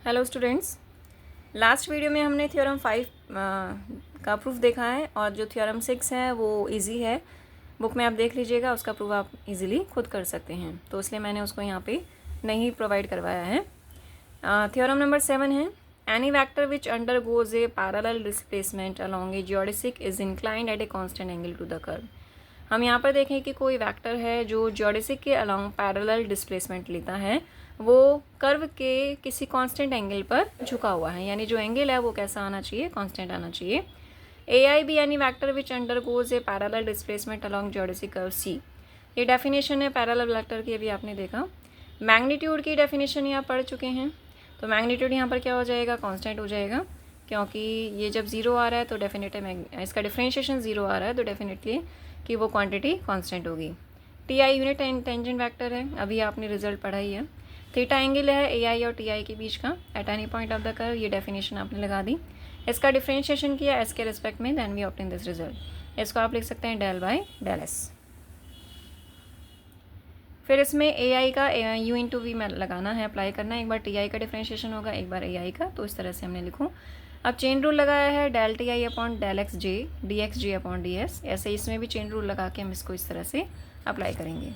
Hello students, last video में हमने theorem 5 का प्रूफ देखा है और जो थ्योरम 6 है वो इजी है। बुक में आप देख लीजिएगा, उसका प्रूफ आप इजीली खुद कर सकते हैं, तो इसलिए मैंने उसको यहाँ पे नहीं प्रोवाइड करवाया है। थ्योरम नंबर 7 है, any vector which undergoes a parallel displacement along a geodesic is inclined at a constant angle to the curve. हम यहाँ पर देखें कि कोई वेक्टर है जो जियोडेसिक के अलोंग पैरेलल डिस्प्लेसमेंट लेता है, वो कर्व के किसी कांस्टेंट एंगल पर झुका हुआ है, यानी जो एंगल है वो कैसा आना चाहिए, कांस्टेंट आना चाहिए। ए आई बी यानी vector which undergoes a parallel displacement along geodesic curve C. ये डेफिनेशन है पैरेलल वेक्टर की, अभी आपने देखा। मैग्नीट्यूड की डेफिनेशन यहाँ पढ़ चुके हैं, तो मैग्नीट्यूड यहाँ पर क्या हो जाएगा, कांस्टेंट हो जाएगा, क्योंकि ये जब जीरो आ रहा है तो डेफिनेटली इसका डिफरेंशिएशन जीरो आ रहा है, तो डेफिनेटली कि वो क्वांटिटी कांस्टेंट होगी। T I unit tangent vector है, अभी आपने रिजल्ट पढ़ा ही है। थीटा एंगल है ए आई और टी आई के बीच का at any point of the curve, ये डेफिनेशन आपने लगा दी। इसका डिफरेंशिएशन किया एस के रिस्पेक्ट में, then we obtain this result. इसको आप लिख सकते हैं डेल बाई डेल एस। फिर इसमें ए आई का यू इंटू वी में लगाना है, अप्लाई करना है। एक बार टी आई का डिफरेंशिएशन होगा, एक बार ए आई का, तो इस तरह से हमने लिखूँ। अब चेन रूल लगाया है, del T I upon del X J D X J upon D S. ऐसे इसमें भी चेन रूल लगा के हम इसको इस तरह से अप्लाई करेंगे।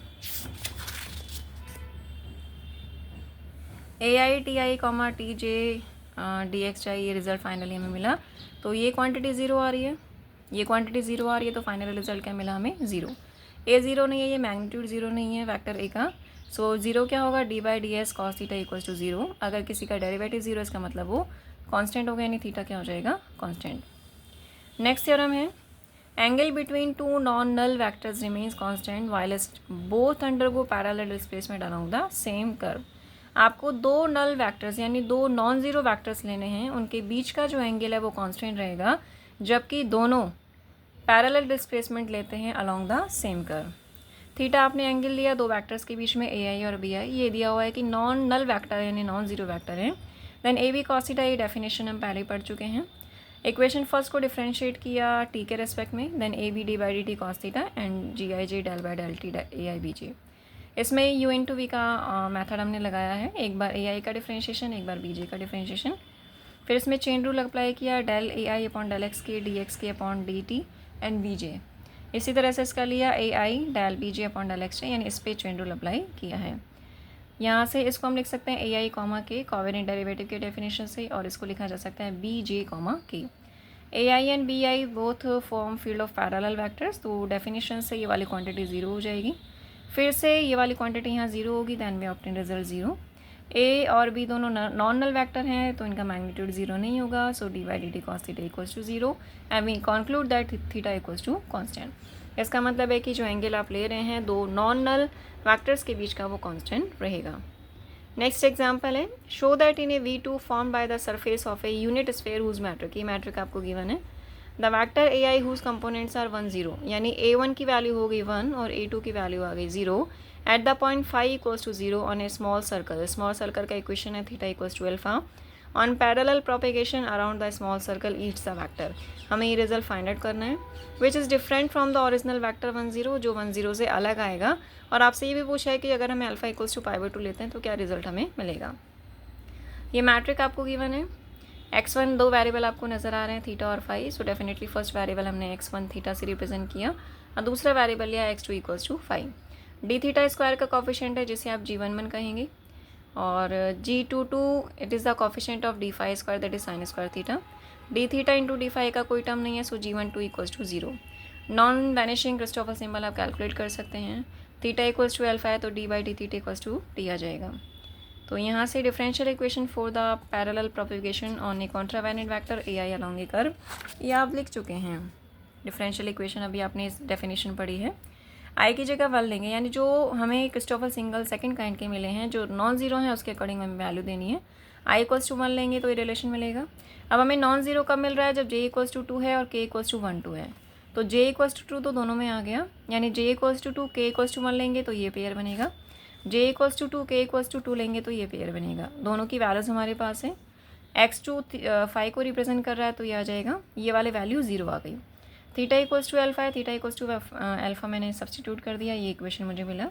A I T I comma T J D X I, ये रिजल्ट फाइनली हमें मिला। तो ये क्वांटिटी ज़ीरो आ रही है, ये क्वांटिटी ज़ीरो आ रही है, तो फाइनल रिजल्ट क्या मिला हमें, ज़ीरो। ए ज़ीरो नहीं है, ये मैग्नीट्यूड ज़ीरो नहीं है वेक्टर ए का। सो ज़ीरो क्या होगा, D by D S cos theta equals to zero. अगर किसी का डेरिवेटिव ज़ीरो, इसका मतलब वो कांस्टेंट हो गया, यानी थीटा क्या हो जाएगा, कांस्टेंट। नेक्स्ट थ्योरम है, angle between two non null vectors remains constant while both undergo parallel displacement along the same curve. आपको दो नल वेक्टर्स यानी दो नॉन ज़ीरो वेक्टर्स लेने हैं, उनके बीच का जो एंगल है वो कांस्टेंट रहेगा, जबकि दोनों पैरेलल डिस्प्लेसमेंट लेते हैं along the same curve. Theta आपने एंगल लिया दो वेक्टर्स के बीच में, ए आई और बी आई। ये दिया हुआ है कि नॉन नल वेक्टर यानी नॉन ज़ीरो वेक्टर है। Then A B cos theta, ये डेफिनेशन हम पहले ही पढ़ चुके हैं। इक्वेशन फर्स्ट को डिफरेंशिएट किया टी के रेस्पेक्ट में, then A B D by D T cos theta and G I J del by del T A I B J. इसमें यू इंटू वी का मेथड हमने लगाया है, एक बार ए आई का डिफरेंशिएशन, एक बार बी जे का डिफरेंशिएशन। फिर इसमें चेन रूल अप्लाई किया, del A I upon del X K D X K upon D T and B J. इसी तरह से इसका लिया A I del B J upon del X, यानी इस पर चेन रूल अप्लाई किया है। यहाँ से इसको हम लिख सकते हैं ए आई कॉमा के कोवेरिएंट डेरिवेटिव के डेफिनेशन से, और इसको लिखा जा सकता है B J comma K. A I and B I both form field of parallel vectors, तो डेफिनेशन से ये वाली क्वांटिटी ज़ीरो हो जाएगी। फिर से ये वाली क्वांटिटी यहाँ ज़ीरो होगी, then we obtain result zero. A और बी दोनों नॉन नल वेक्टर हैं, तो इनका मैग्नीट्यूड ज़ीरो नहीं होगा। So D by D T cos theta equals to zero and we conclude that theta equals to constant. इसका मतलब है कि जो एंगल आप ले रहे हैं दो नॉन नल वेक्टर्स के बीच का, वो कांस्टेंट रहेगा। नेक्स्ट एग्जाम्पल है, show that in a V two form by the surface of a unit sphere whose metric, ये मैट्रिक आपको गिवन है। The vector A I whose components are 1 0, यानी ए one की वैल्यू हो गई 1 और ए टू की वैल्यू आ गई 0 at the point phi equals to 0 on a small circle. Small circle का इक्वेशन है theta equals to alpha on parallel propagation around the small circle its the vector. हमें ये रिजल्ट फाइंड आउट करना है, which is different from the original vector 1 0, जो 1 0 से अलग आएगा। और आपसे ये भी पूछा है कि अगर हमें alpha equals to pi by 2 लेते हैं तो क्या रिजल्ट हमें मिलेगा। ये मैट्रिक आपको गिवन है, x1 दो वेरिएबल आपको नज़र आ रहे हैं, थीटा और phi. So definitely first variable हमने x1 थीटा से रिप्रेजेंट किया और दूसरा वेरिएबल लिया x2 equals to phi. D theta square का कॉफिशेंट है, जिसे आप g11 कहेंगे, और g22 it is the coefficient of D phi square, that is sine square theta. D theta into D phi का कोई टर्म नहीं है, so g12 equals to 0। Non vanishing Christoffel symbol आप कैलकुलेट कर सकते हैं। थीटा इक्वल्स टू अल्फा है, तो D by D theta equals to T आ जाएगा। तो यहाँ से differential equation for the parallel propagation on a contravariant vector A I along a curve, ये आप लिख चुके हैं। डिफरेंशियल इक्वेशन अभी आपने इस डेफिनेशन पढ़ी है। आई की जगह वन लेंगे, यानी जो हमें क्रिस्टोफर सिंगल सेकंड काइंड के मिले हैं, जो नॉन जीरो हैं, उसके अकॉर्डिंग हमें वैल्यू देनी है। आई इक्वल्स टू 1 लेंगे तो ये रिलेशन मिलेगा। अब हमें नॉन जीरो कब मिल रहा है, जब जे इक्वल्स टू 2 है और के इक्वल्स टू 1 2 है। तो जे इक्वल्स टू 2 तो दोनों में आ गया, यानी जे इक्वल्स टू 2 के इक्वल्स टू 1 लेंगे तो ये पेयर बनेगा। जे इक्वल्स टू 2 के इक्वल्स टू 2 लेंगे तो ये पेयर बनेगा। दोनों की वैल्यूज़ हमारे पास है, x2 फाई को रिप्रेजेंट कर रहा है, तो ये आ जाएगा, ये वाले वैल्यू 0 आ गई। थीटा इक्वल्स टू अल्फा है, थीटा इक्वल्स टू अल्फा मैंने सब्सटीट्यूट कर दिया, ये इक्वेशन मुझे मिला।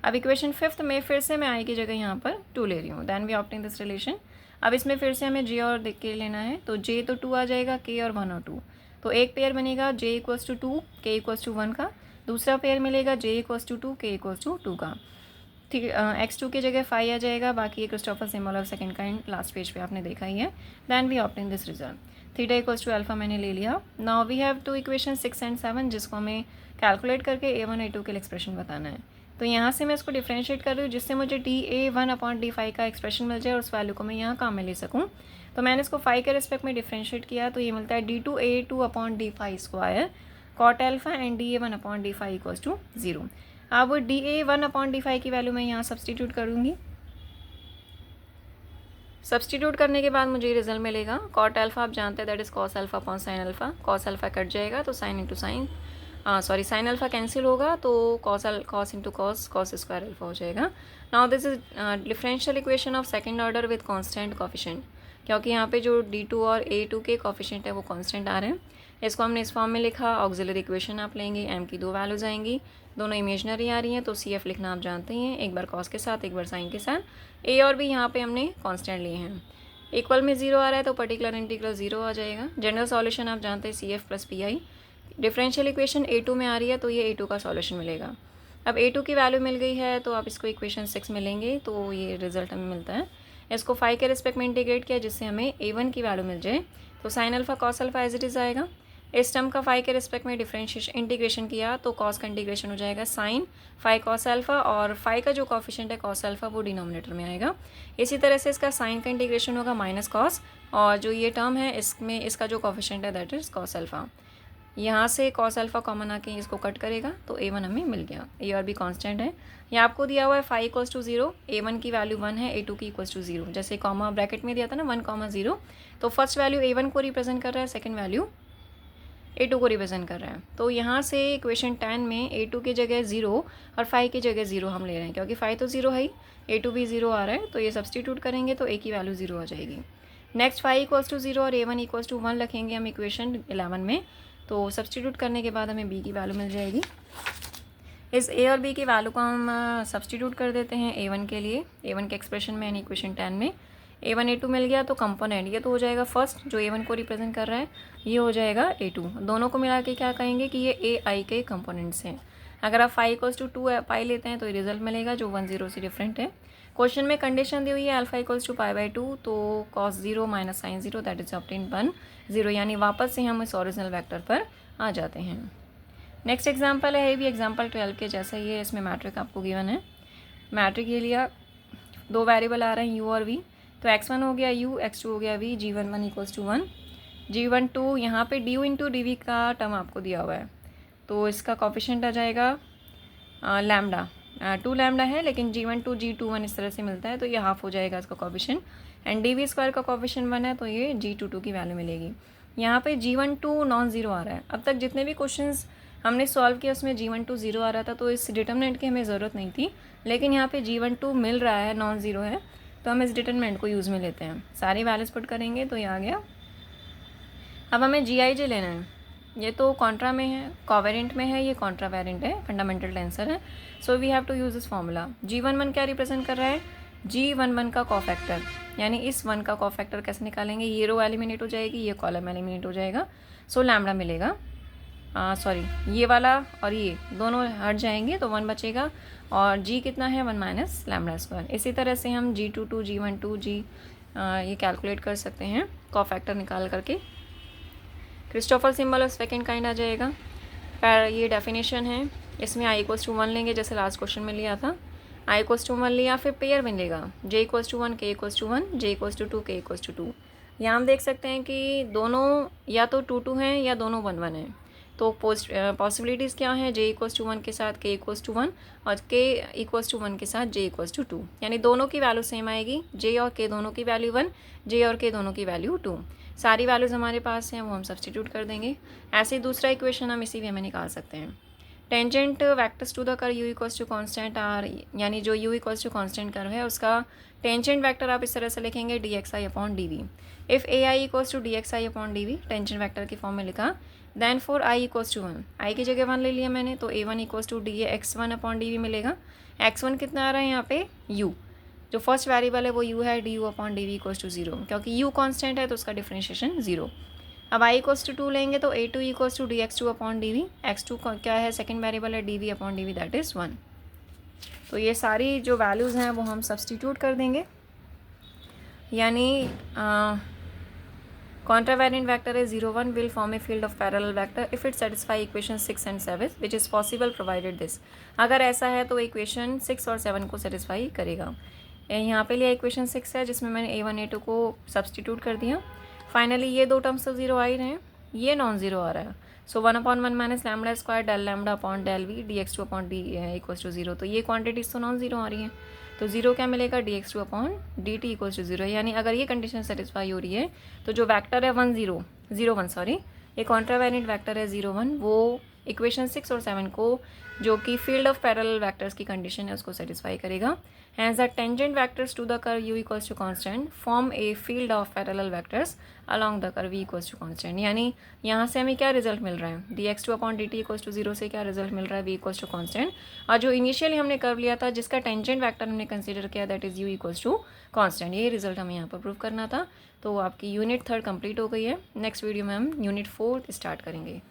अब इक्वेशन 5th में फिर से मैं आई की जगह यहाँ पर 2 ले रही हूँ, then we opting this relation. अब इसमें फिर से हमें जे और के लेना है, तो जे तो 2 आ जाएगा, के और 1 और 2, तो एक पेयर बनेगा जे इक्वल्स टू 2 के इक्वल्स टू 1 का, दूसरा पेयर मिलेगा जे इक्वल्स टू 2 के इक्वल्स टू 2 का। ठीक, x2 की जगह 5 आ जाएगा, बाकी ये Christoffel symbol of second kind last page पे आपने देखा ही है। Then we opting this result. Theta equals to alpha मैंने ले लिया। Now we have two equation 6 and 7 जिसको हमें कैलकुलेट करके a1 a2 के लिए एक्सप्रेशन बताना है। तो यहाँ से मैं इसको डिफ्रेंशिएट कर रही हूँ जिससे मुझे dA1/d5 का एक्सप्रेशन मिल जाए और उस वैल्यू को मैं यहाँ काम में ले सकूँ। तो मैंने इसको 5 के रिस्पेक्ट में डिफ्रेंशिएट किया, तो ये मिलता है d2a2/d5 square cot alpha and dA1/d5 equals to 0। अब dA1/d5 की वैल्यू मैं यहाँ सब्सटीट्यूट करूँगी। सब्सटीट्यूट करने के बाद मुझे रिजल्ट मिलेगा कॉट अल्फा, आप जानते हैं that is cos alpha upon sine alpha. Cos alpha cut जाएगा तो sine into sine, sine alpha cancel होगा तो cos into cos square alpha हो जाएगा। Now this is differential equation of second order with constant coefficient, क्योंकि यहाँ पे जो d2 और a2 के कोफिशिएंट है वो कांस्टेंट आ रहे हैं। इसको हमने इस फॉर्म में लिखा। ऑक्सिलरी इक्वेशन आप लेंगे, m की 2 वैल्यूज आएंगी, दोनों इमेजनरी आ रही हैं, तो CF लिखना आप जानते ही हैं, एक बार कॉस के साथ एक बार साइन के साथ। a और b यहाँ पे हमने कांस्टेंट लिए हैं। इक्वल में 0 आ रहा है तो पर्टिकुलर इंटीग्रल 0 आ जाएगा। जनरल सॉल्यूशन आप जानते हैं CF plus PI। Differential equation a2 में आ रही है तो ये a2 का सॉल्यूशन मिलेगा। अब a2 की वैल्यू मिल गई है तो आप इसको इक्वेशन 6 में लेंगे तो ये रिजल्ट हमें मिलता है। इसको 5 के रिस्पेक्ट में इंटीग्रेट किया जिससे हमें a1 की वैल्यू मिल जाए, तो sine alpha cos alpha as it is आएगा। इस टर्म का 5 के रिस्पेक्ट में डिफरेंशिएशन इंटीग्रेशन किया तो कॉस का इंटीग्रेशन हो जाएगा साइन 5 कॉस अल्फा, और 5 का जो कोफिशिएंट है कॉस अल्फा वो डिनोमिनेटर में आएगा। इसी तरह से इसका साइन का इंटीग्रेशन होगा माइनस कॉस, और जो ये टर्म है इसमें इसका जो कोफिशिएंट है दैट इज़ कॉस अल्फा। यहाँ से कॉस अल्फा कॉमन आके इसको कट करेगा तो a1 हमें मिल गया। a और b कांस्टेंट है। ये आपको दिया हुआ है 5 इक्वल्स टू 0, a1 की वैल्यू 1 है, a2 की इक्वल्स टू 0। जैसे कॉमा ब्रैकेट में दिया था ना 1,0, तो फर्स्ट वैल्यू a1 को रिप्रेजेंट कर रहा है, सेकंड वैल्यू a2 को रिप्रेजेंट कर रहा है। तो यहाँ से इक्वेशन 10 में a2 की जगह 0 और 5 की जगह 0 हम ले रहे हैं, क्योंकि 5 तो 0 है ही, a2 भी 0 आ रहा है, तो ये सब्सटीट्यूट करेंगे तो a की वैल्यू 0 आ जाएगी। नेक्स्ट 5 इक्वल्स टू 0 और a1 इक्वल्स टू 1 रखेंगे हम इक्वेशन 11 में, तो सब्सटीट्यूट करने के बाद हमें b की वैल्यू मिल जाएगी। इस a और b की वैल्यू को हम सब्सटीट्यूट कर देते हैं a1 के लिए, a1 के एक्सप्रेशन में यानी इक्वेशन 10 में। a1 a2 मिल गया तो कंपोनेंट ये तो हो जाएगा फर्स्ट जो a1 को रिप्रेजेंट कर रहा है, ये हो जाएगा a2। दोनों को मिला के क्या कहेंगे कि ये ai के कंपोनेंट्स हैं। अगर आप 5 इक्वल्स टू 2 पाई लेते हैं तो ये रिजल्ट मिलेगा जो 1 0 से डिफरेंट है। क्वेश्चन में कंडीशन दी हुई है अल्फा इक्वल्स टू π/2, तो cos 0 minus sine 0 that is obtain 1 0, यानी वापस से हम इस ओरिजिनल वेक्टर पर आ जाते हैं। नेक्स्ट एग्जाम्पल है, ये भी एग्जाम्पल 12 के जैसा ही है। इसमें मैट्रिक आपको गिवन है। मैट्रिक ये लिया, 2 वेरिएबल आ रहे हैं u और v, तो x1 हो गया u, x2 हो गया v, g11 equals to 1, g12 यहाँ पे du इंटू डी का टर्म आपको दिया हुआ है, तो इसका कोफिशिएंट आ जाएगा लैम्डा, 2 लैम्डा है लेकिन g12 g21 इस तरह से मिलता है, तो ये हाफ हो जाएगा इसका कोफिशिएंट, एंड डी स्क्वायर का कोफिशिएंट 1 है तो ये g22 की वैल्यू मिलेगी। यहाँ पे g12 नॉन ज़ीरो आ रहा है। अब तक जितने भी क्वेश्चंस हमने सॉल्व किया उसमें g12 0 आ रहा था, तो इस डिटर्मिनेंट की हमें ज़रूरत नहीं थी, लेकिन यहाँ पे g12 मिल रहा है, नॉन ज़ीरो है, तो हम इस डिटर्मिनेंट को यूज़ में लेते हैं। सारी वैल्यूज पुट करेंगे तो ये आ गया। अब हमें GIJ लेना है। ये तो कॉन्ट्रा में है, कोवेरिएंट में है, ये कॉन्ट्रा वेरिएंट है, फंडामेंटल टेंसर है, so we have to use this formula. g11 क्या रिप्रेजेंट कर रहा है, g11 का कोफैक्टर, यानी इस 1 का कोफैक्टर कैसे निकालेंगे, ये रो एलिमिनेट हो जाएगी, ये कॉलम एलिमिनेट हो जाएगा, सो लैम्डा मिलेगा। ये वाला और ये दोनों हट जाएंगे तो 1 बचेगा, और g कितना है 1 माइनस लैम्डा स्क्वायर। इसी तरह से हम g22 g12 ये कैलकुलेट कर सकते हैं कोफैक्टर निकाल करके। Christoffel symbol of second kind आ जाएगा। ये डेफिनेशन है, इसमें i इक्वल्स टू 1 लेंगे जैसे लास्ट क्वेश्चन में लिया था, i इक्वल्स टू 1 लिया, फिर पेयर मिलेगा j equals to 1 k equals to 1 j equals to 2 k equals to 2। यहाँ हम देख सकते हैं कि दोनों या तो 2 2 हैं या दोनों 1 1 हैं, तो पॉसिबिलिटीज़ क्या हैं, j इक्वल्स टू 1 के साथ k इक्वल्स टू 1 और k इक्वल्स टू 1 के साथ j इक्वल्स टू 2, यानी दोनों की वैल्यू सेम आएगी, j और k दोनों की वैल्यू 1, j और k दोनों की वैल्यू 2। सारी वैल्यूज़ हमारे पास हैं, वो हम सब्सटीट्यूट कर देंगे। ऐसे ही दूसरा इक्वेशन हम इसी वे में निकाल सकते हैं। Tangent vectors to the curve u equals to constant R, यानी जो u equals to constant curve है उसका टेंजेंट वेक्टर आप इस तरह से लिखेंगे D X I upon D V. If A I equals to D X I upon D V tangent vector की फॉर्म में लिखा, then for I equals to one, I की जगह वन ले लिया मैंने, तो A one equals to D X one upon D V मिलेगा। एक्स वन कितना आ रहा है यहाँ पे यू, जो फर्स्ट वेरिएबल है वो यू है, D U upon D V equals to zero, क्योंकि यू कॉन्स्टेंट है तो उसका डिफ्रेंशिएशन जीरो। अब आई इक्वल्स टू टू लेंगे तो A two equals to D X two upon D V, X two क्या है सेकेंड वेरिएबल है, D V upon D V that is one. तो ये सारी जो वैल्यूज़ हैं वो हम सब्सटीट्यूट कर देंगे, यानी contravariant vector is 0 1 will form a field of parallel vector if it satisfy equation 6 and 7 which is possible provided this। अगर ऐसा है तो इक्वेशन 6 और 7 को सेटिस्फाई करेगा। यहाँ पे लिया इक्वेशन 6 है जिसमें मैंने a1 a2 को सब्सटीट्यूट कर दिया। फाइनली ये दो टर्म्स तो जीरो आ ही रहे हैं, ये नॉन जीरो आ रहा है। So 1/1 minus lambda square del lambda upon del V D X two upon D equals to zero. तो ये क्वांटिटीज तो नॉन जीरो आ रही हैं, तो जीरो क्या मिलेगा, D X two upon D T equals to zero. यानी अगर ये कंडीशन सेटिस्फाई हो रही है तो जो वैक्टर है 0 1 सॉरी, ये कॉन्ट्रावेरिएंट वैक्टर है 0 1, वो इक्वेशन 6 और 7 को जो कि फील्ड ऑफ पैरेलल वैक्टर्स की कंडीशन है उसको सेटिस्फाई करेगा। Hence the tangent vectors to the curve u equals to constant form a field of parallel vectors along the curve v equals to constant. यानी यहाँ से हमें क्या रिजल्ट मिल रहा है, D X two upon D T equals to zero से क्या रिजल्ट मिल रहा है, v इक्वल्स टू कांस्टेंट। और जो इनिशियली हमने कर्व लिया था जिसका टेंजेंट वैक्टर हमने कंसिडर किया that is u equals to constant, ये रिजल्ट हमें यहाँ पर प्रूव करना था। तो आपकी यूनिट 3 कंप्लीट हो गई है। नेक्स्ट वीडियो में हम यूनिट 4 स्टार्ट करेंगे।